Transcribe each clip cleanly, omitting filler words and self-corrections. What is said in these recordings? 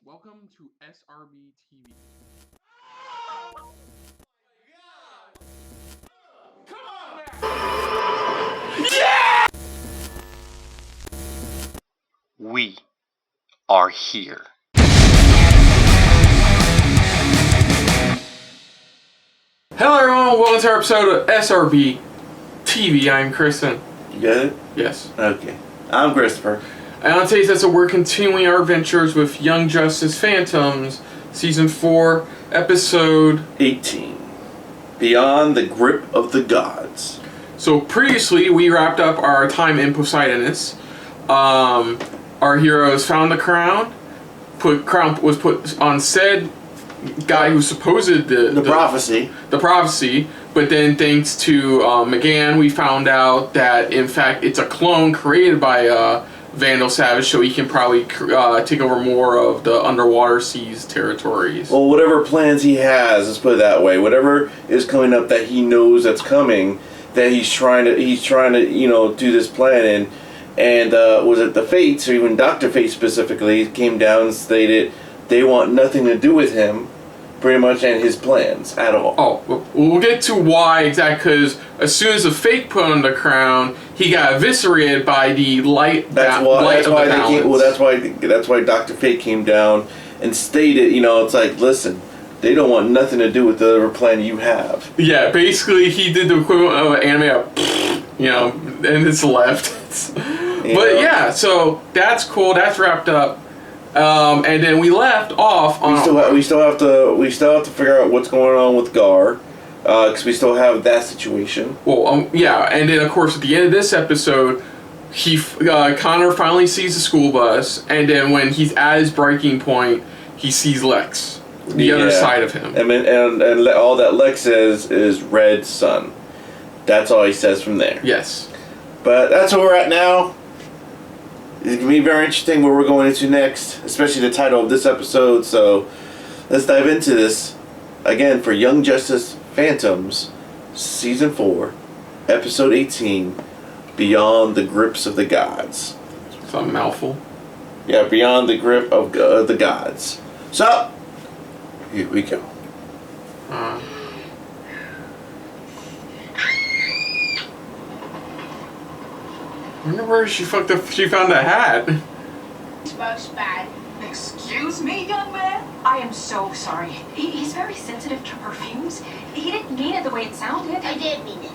Welcome to SRB TV. Come on now! Yeah! We are here. Hello everyone, welcome to our episode of SRB TV. I'm Kristen. You got it? Yes. Okay. I'm Christopher. And on today's episode, we're continuing our adventures with Young Justice Phantoms, Season 4, Episode 18. Beyond the Grip of the Gods. So previously, we wrapped up our time in Poseidonus. Our heroes found the crown. Crown was put on said guy who supposed the prophecy. The prophecy. But then, thanks to McGann, we found out that in fact it's a clone created by Vandal Savage, so he can probably take over more of the underwater seas territories. Well, whatever plans he has, let's put it that way. Whatever is coming up that he knows that's coming, that he's trying to do this plan and was it the Fates, or even Dr. Fate specifically, came down and stated they want nothing to do with him, pretty much, and his plans at all. Oh, we'll get to why exactly, because as soon as the Fate put on the crown, he got eviscerated by the light. That's why Dr. Fate came down and stated, it's like, listen, they don't want nothing to do with the other plan you have. Yeah, basically he did the equivalent of an anime, and it's left. But yeah, so that's cool. That's wrapped up. And then we left off on. We still have to figure out what's going on with Gar, because we still have that situation. Well, yeah, and then of course at the end of this episode, Connor finally sees the school bus, and then when he's at his breaking point, he sees Lex, the other side of him, and all that Lex says is Red Sun. That's all he says from there. Yes, but that's where we're at now. It's going to be very interesting where we're going into next, especially the title of this episode. So let's dive into this again for Young Justice Phantoms, Season 4, Episode 18, Beyond the Grips of the Gods. It's a mouthful. Yeah, Beyond the Grip of the Gods. So, here we go. I wonder where she found the hat. Smells bad. Excuse me, young man? I am so sorry. He's very sensitive to perfumes. He didn't mean it the way it sounded. I did mean it.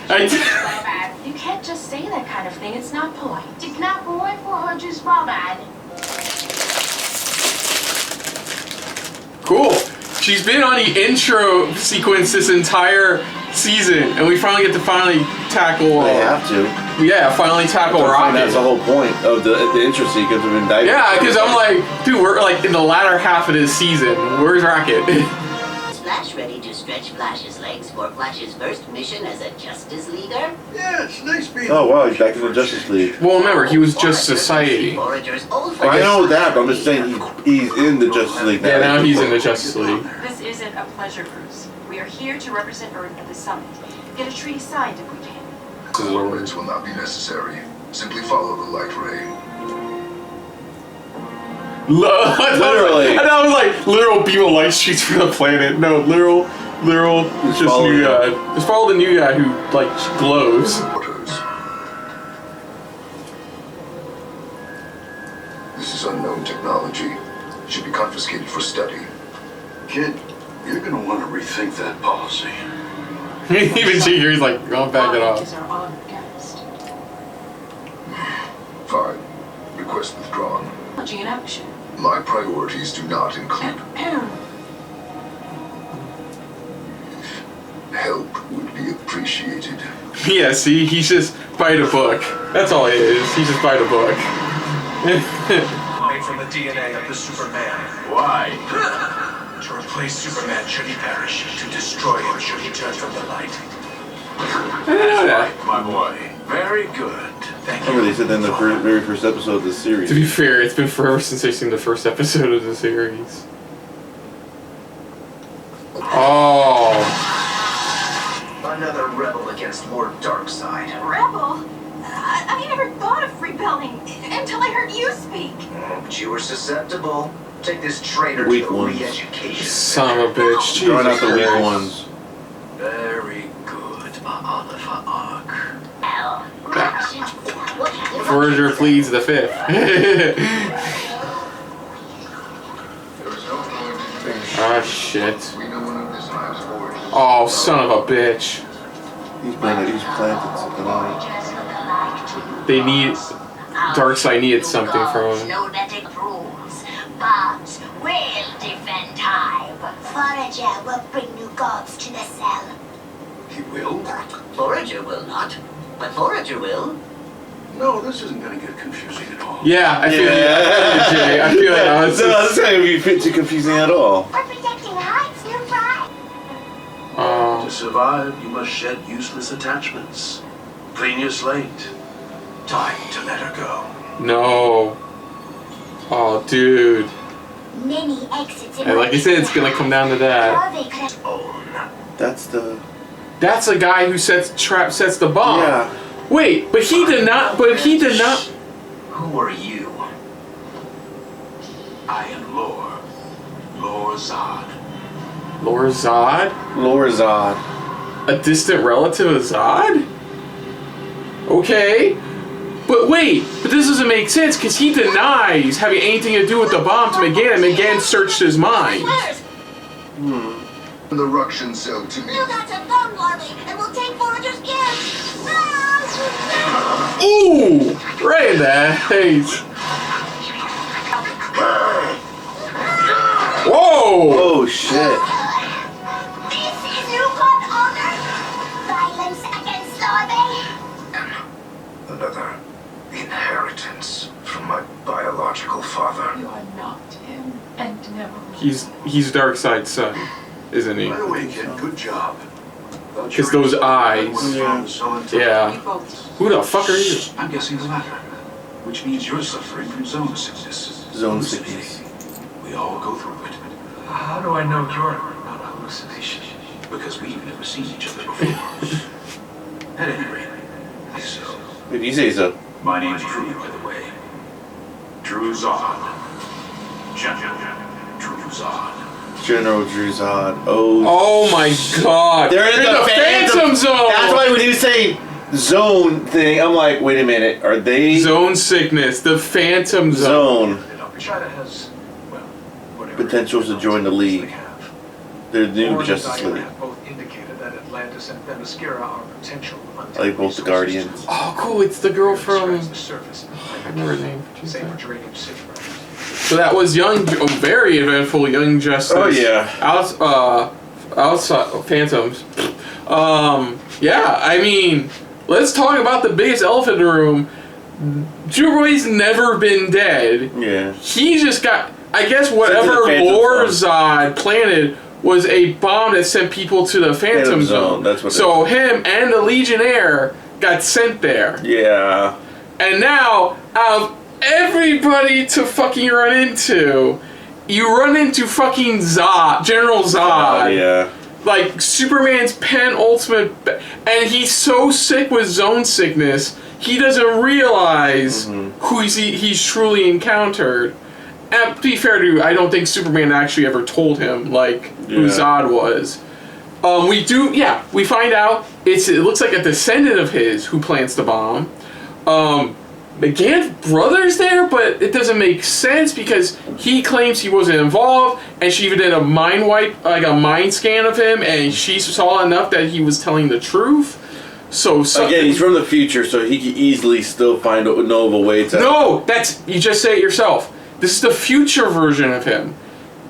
I Smell bad. You can't just say that kind of thing. It's not polite. It's not polite for her to smell bad. Cool. She's been on the intro sequence this entire season, and we finally get to tackle. They have to. Yeah, finally tackle Rocket. That's the whole point of the intro sequence. We've been diving. Yeah, because I'm like, dude, we're like in the latter half of this season. Where's Rocket? Flash ready to stretch Flash's legs for Flash's first mission as a Justice Leaguer? Yeah, it's nice being. Oh wow, he's back in the Justice League. Well, remember, he was just Society. I know that, but I'm just saying he's in the Justice League now. Yeah, now he's in the Justice League. This isn't a pleasure cruise. We are here to represent Earth at the summit. Get a treaty signed if we can. Coordinates will not be necessary. Simply follow the light ray. Literally. I thought it was like literal beam of light streets for the planet. No, literal, just new guy. Just follow the new guy who like glows. This is unknown technology. It should be confiscated for study. Kid, you're gonna want to rethink that policy. Even Jigger, he's like, don't back it off. Is our honored guest. Fine. Request withdrawn. Technology in action. My priorities do not include help would be appreciated. Yeah, see, he's just by the book. That's all he is. He's just by the book. Made from the DNA of the Superman. Why? To replace Superman should he perish. To destroy him should he turn from the light. I didn't know that. My boy. Very good. Thank I remember you. they said that in the very first episode of the series. To be fair, it's been forever since I've seen the first episode of the series. Oh. Another rebel against more Darkseid. Rebel? I never thought of rebelling until I heard you speak. But you were susceptible. Take this traitor Weak to a ones. re-education. Son of a bitch. Throwing out Jesus the weak Christ. ones. Very good, Oliver Ark. Verger pleads the fifth. Ah, shit. Oh, son of a bitch. He's planted something on it. They need... Darkseid needed something from him. Lunatic rules. Bombs will defend time. Forager will bring new gods to the cell. He will? Forager will not, but Forager will. No, this isn't going to get confusing at all. Yeah, I feel it, Jay. I feel it. No, that's not going to be too confusing at all. We're protecting Heights, new pride. To survive, you must shed useless attachments. Clean your slate. Time to let her go. No. Oh, dude. Many exits in And like I said, it's gonna come down to that. That's the... That's the guy who sets the bomb. Yeah. Wait, but he did not. Who are you? I am Lore. Lore Zod. Lord Zod? Lorazad. A distant relative of Zod? Okay. But wait, but this doesn't make sense because he denies having anything to do with the bomb to McGann, and McGann searched his mind. The Ruction cell to me. You got some bone larvae, and we'll take Forager's gift. Ooh! Right in the face. Whoa! Oh, shit. This is new god honor. Violence against larvae. Another inheritance from my biological father. You are not him, and never will. He's Darkseid's son, isn't he? By the way, kid, good job. Because those eyes. Yeah. You both. Who the fuck are you? I'm guessing the latter, which means you're suffering from zone sickness. Zone sickness. We all go through it. How do I know you're not a hallucination? Because we've never seen each other before. At any rate, so. Did you say so? My name's Drew, by the way. Drew Zod. Drew Zod. General Druzad. Oh. Oh my god. They're in the Phantom Zone! That's why when you say zone thing, I'm like, wait a minute. Are they... Zone sickness, the Phantom Zone. China has, well, whatever Potentials to join the league. they have. They're the new Warren and Justice Diana League. have both indicated that Atlantis and Themyscira are potential I like both the resources Guardians. Oh, cool, it's the girl from... scratch the surface. I remember her name. Same for Geranium City. So that was very eventful Young Justice. Oh, yeah. Outside Phantoms. Yeah, I mean, let's talk about the biggest elephant in the room. Drew Roy's never been dead. Yeah. He just got, I guess whatever Phantom Lorazad planted was a bomb that sent people to the Phantom Zone. That's what so him and the Legionnaire got sent there. Yeah. And now, out of everybody to fucking run into, you run into fucking Zod, General Zod. Yeah. Like, Superman's penultimate... And he's so sick with zone sickness, he doesn't realize who he's truly encountered. And to be fair to you, I don't think Superman actually ever told him, like, who Zod was. We find out it looks like a descendant of his who plants the bomb. McGann's brother's there, but it doesn't make sense because he claims he wasn't involved, and she even did a mind wipe, like a mind scan of him, and she saw enough that he was telling the truth. So again, he's from the future, so he could easily still know of a way to... No, you just say it yourself. This is the future version of him.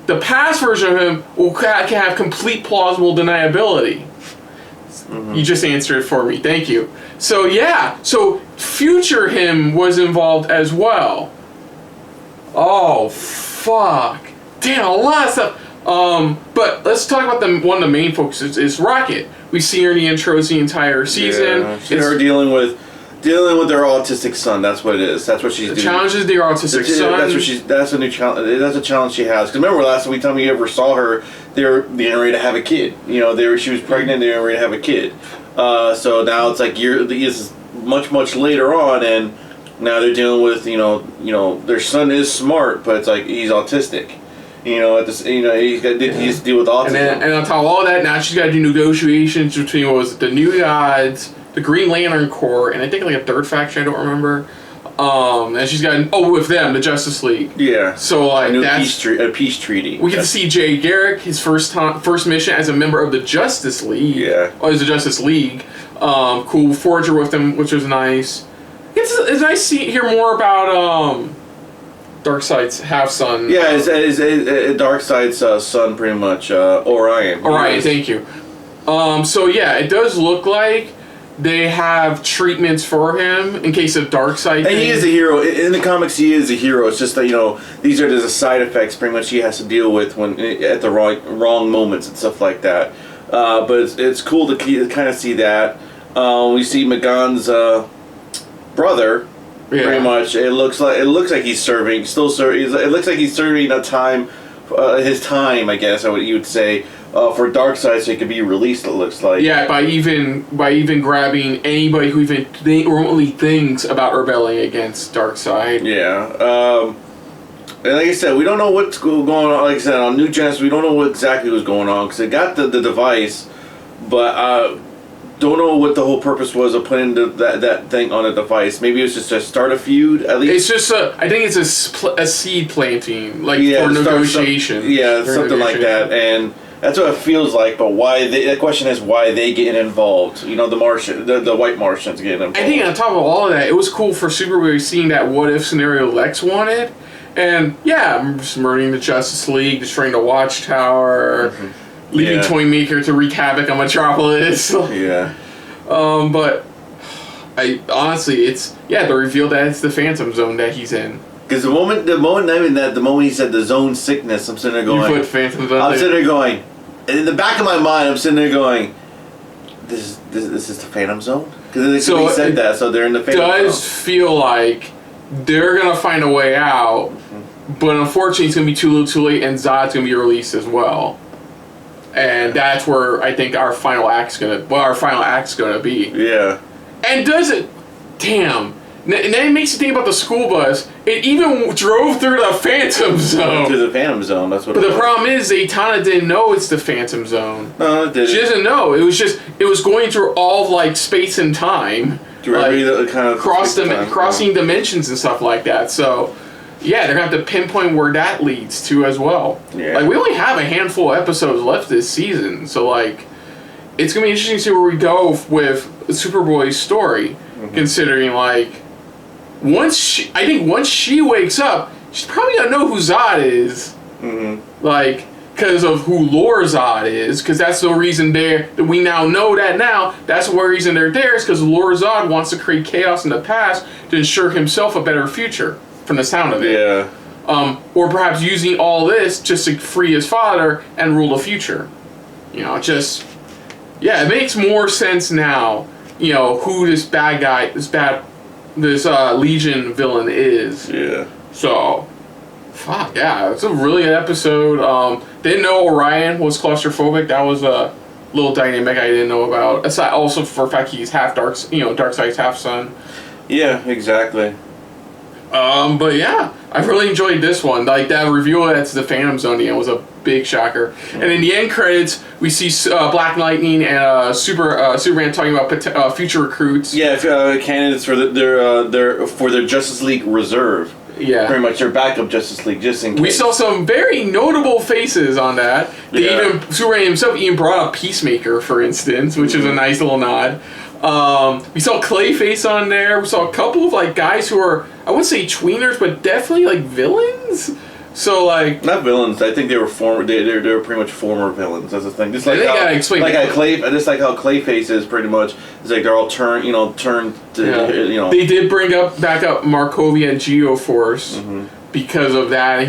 The past version of him can have complete plausible deniability. You just answered it for me. Thank you. So yeah, future him was involved as well. Oh fuck! Damn, a lot of stuff. But let's talk about one of the main focuses is Rocket. We see her in the intros the entire season. Yeah, her dealing with their autistic son. That's what it is. That's what she's doing. Challenges their autistic son. That's a new challenge. That's a challenge she has. Because remember last time you ever saw her, they were getting ready to have a kid. You know, she was pregnant. They were ready to have a kid. So now it's like this is much later on, and now they're dealing with their son is smart, but it's like he's autistic. You know, at this, you know, he's got to deal with autism. And on top of all that, now she's got to do negotiations between what was it, the New Gods, the Green Lantern Corps, and I think like a third faction. I don't remember. And she's got with them, the Justice League. Yeah. So like that's a peace treaty. We get to see Jay Garrick, his first mission as a member of the Justice League. Yeah. Or as the Justice League. Cool Forger with them, which was nice. It's nice to hear more about Darkseid's half son. Yeah, it's Darkseid's son, pretty much. Orion. Orion, thank you. So yeah, it does look like they have treatments for him in case of Darkseid. And he is a hero. In the comics, he is a hero. It's just that, you know, these are the side effects pretty much he has to deal with when at the wrong moments and stuff like that. But it's cool to kind of see that. We see Magan's brother. Yeah. Pretty much, it looks like he's serving. Still serving. It looks like he's serving his time. I guess you would say. For Darkseid, so he could be released. It looks like. Yeah, by even grabbing anybody who even remotely thinks about rebelling against Darkseid. Yeah, and like I said, we don't know what's going on. Like I said, on New Genesis, we don't know what exactly was going on because they got the device, but don't know what the whole purpose was of putting that thing on a device. Maybe it was just to start a feud. At least it's just I think it's a seed planting, like for negotiation. Something like that, and. That's what it feels like, but why? The question is why they get involved. You know, the white Martians getting involved. I think on top of all of that, it was cool for Superboy seeing that what if scenario Lex wanted, and yeah, just murdering the Justice League, destroying the Watchtower, leaving Toymaker to wreak havoc on Metropolis. Yeah. But I honestly, they revealed that it's the Phantom Zone that he's in. Because the moment he said the zone sickness, I'm sitting there going. You put Phantom Zone. I'm sitting there going. And in the back of my mind, I'm sitting there going, "This is the Phantom Zone." Because they said that, so they're in the Phantom Zone. It does feel like they're gonna find a way out, but unfortunately, it's gonna be too little, too late, and Zod's gonna be released as well. And that's where I think our final act's gonna be. Yeah. And does it? Damn. And then it makes you think about the school bus. It even drove through the Phantom Zone. To the Phantom Zone, that's what. But the problem is, Zatanna didn't know it's the Phantom Zone. No, it didn't. She doesn't know. It was going through all of, like, space and time, crossing dimensions and stuff like that. So, yeah, they're gonna have to pinpoint where that leads to as well. Yeah. Like, we only have a handful of episodes left this season, so like, it's gonna be interesting to see where we go with Superboy's story, considering like. Once she wakes up, she's probably gonna know who Zod is. Like, because of who Lore Zod is, because that's the reason we now know that now. That's the reason they're there, is because Lore Zod wants to create chaos in the past to ensure himself a better future, from the sound of it. Yeah. Or perhaps using all this just to free his father and rule the future. You know, it makes more sense now, you know, who this bad guy, this Legion villain is. Yeah. So, fuck yeah, it's a really good episode. Didn't know Orion was claustrophobic. That was a little dynamic I didn't know about. Aside also for the fact he's half Darkseid's half son. Yeah, exactly. But yeah, I really enjoyed this one. Like that reveal that's the Phantom Zone was a big shocker. And in the end credits, we see Black Lightning and Superman talking about future recruits. Yeah, candidates for their Justice League reserve. Yeah, pretty much their backup Justice League, just in case. We saw some very notable faces on that. Superman himself even brought up Peacemaker, for instance, which is a nice little nod. We saw Clayface on there. We saw a couple of like guys who are, I wouldn't say tweeners, but definitely like villains. So like not villains. I think they were former. They were pretty much former villains. That's the thing. Just like just like how Clayface is pretty much. It's like they're all turned to. They did bring back up Markovia and Geoforce because of that.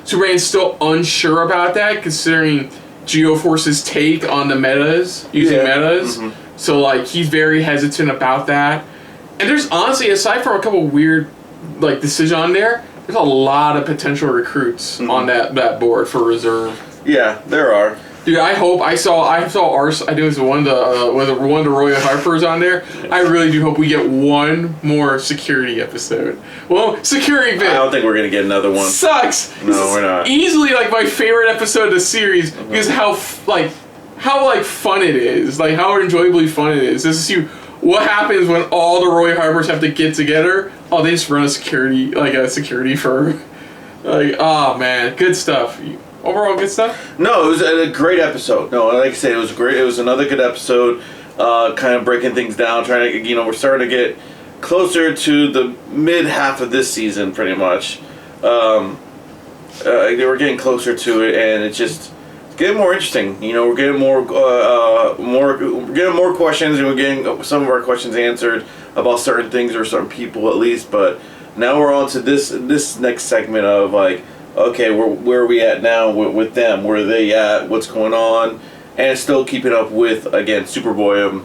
Superman's still unsure about that, considering Geoforce's take on the metas metas. So like he's very hesitant about that. And there's honestly, aside from a couple weird like decisions on there, there's a lot of potential recruits on that board for reserve. Yeah, there are. Dude, I hope I saw Ars. I think it was one of the Royal Harpers on there. I really do hope we get one more security episode. Well, security bit. I don't think we're gonna get another one. Sucks. No, we're not. Easily like my favorite episode of the series because how fun it is, like how enjoyably fun it is. Just to see what happens when all the Roy Harbors have to get together. Oh, they just run a security firm. Like, oh man, good stuff. Overall, good stuff. No, it was a great episode. No, like I said, it was great. It was another good episode. Kind of breaking things down, trying to, we're starting to get closer to the mid half of this season, pretty much. They were getting closer to it, and it's just getting more interesting. We're getting more questions, and we're getting some of our questions answered about certain things or certain people at least. But now we're on to this next segment of like, okay, where are we at now with them? Where are they at? What's going on? And still keeping up with, again, Superboy.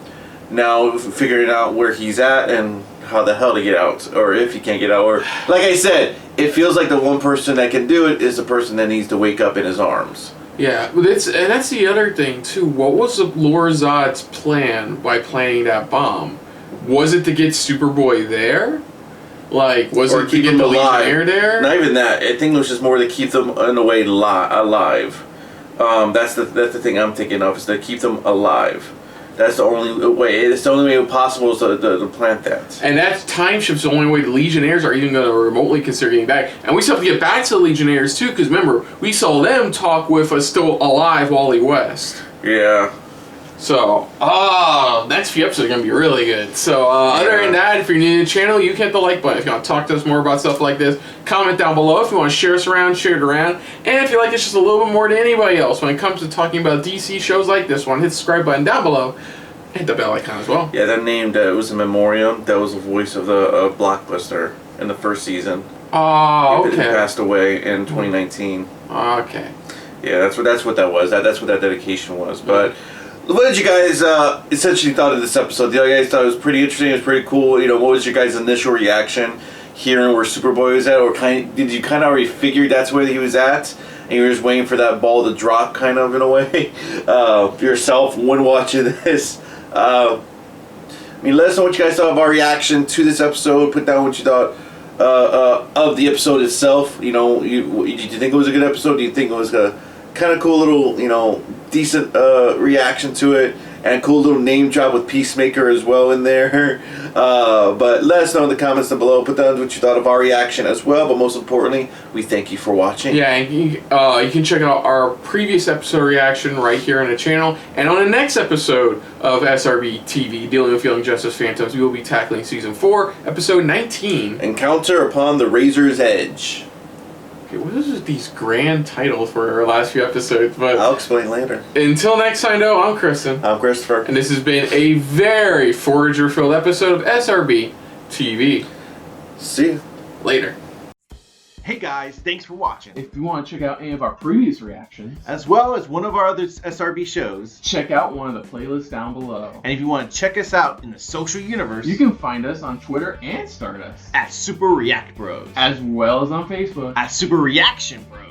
Now figuring out where he's at and how the hell to get out, or if he can't get out. Or, like I said, it feels like the one person that can do it is the person that needs to wake up in his arms. Yeah, but that's the other thing, too. What was Lord Zod's plan by planting that bomb? Was it to get Superboy there? Like, was it to get the Legionnaire there? Not even that. I think it was just more to keep them, in a way, alive. That's the thing I'm thinking of, is to keep them alive. That's the only way. It's the only way possible is to plant that. And that time shift's the only way the Legionnaires are even going to remotely consider getting back. And we still have to get back to the Legionnaires, too, because remember, we saw them talk with a still alive Wally West. Yeah. So, next few episodes are going to be really good. So, other than that, if you're new to the channel, you can hit the like button. If you want to talk to us more about stuff like this, comment down below. If you want to share us around, share it around. And if you like this just a little bit more than anybody else when it comes to talking about DC shows like this one, hit the subscribe button down below. Hit the bell icon as well. Yeah, that named, it was a memoriam. That was the voice of the Blockbuster in the first season. Oh, okay. He passed away in 2019. Okay. Yeah, that's what that was. That's what that dedication was. But what did you guys essentially thought of this episode? The other guys thought it was pretty interesting. It was pretty cool. What was your guys' initial reaction hearing where Superboy was at, or did you kind of already figure that's where he was at, and you were just waiting for that ball to drop, kind of in a way, yourself when watching this? Let us know what you guys thought of our reaction to this episode. Put down what you thought of the episode itself. Did you think it was a good episode? Do you think it was a kind of cool little, decent reaction to it, and a cool little name drop with Peacemaker as well in there? But let us know in the comments down below. Put down what you thought of our reaction as well. But most importantly, we thank you for watching. Yeah, and you can check out our previous episode reaction right here on the channel. And on the next episode of SRB TV, Dealing with Young Justice Phantoms, we will be tackling Season 4, Episode 19. Encounter Upon the Razor's Edge. Okay, what is these grand titles for our last few episodes? But I'll explain later. Until next time, though, I'm Kristen. I'm Christopher. And this has been a very Forager-filled episode of SRB TV. See you Later. Hey guys, thanks for watching. If you want to check out any of our previous reactions, as well as one of our other SRB shows, check out one of the playlists down below. And if you want to check us out in the social universe, you can find us on Twitter and Stardust at Super React Bros, as well as on Facebook at Super Reaction Bros.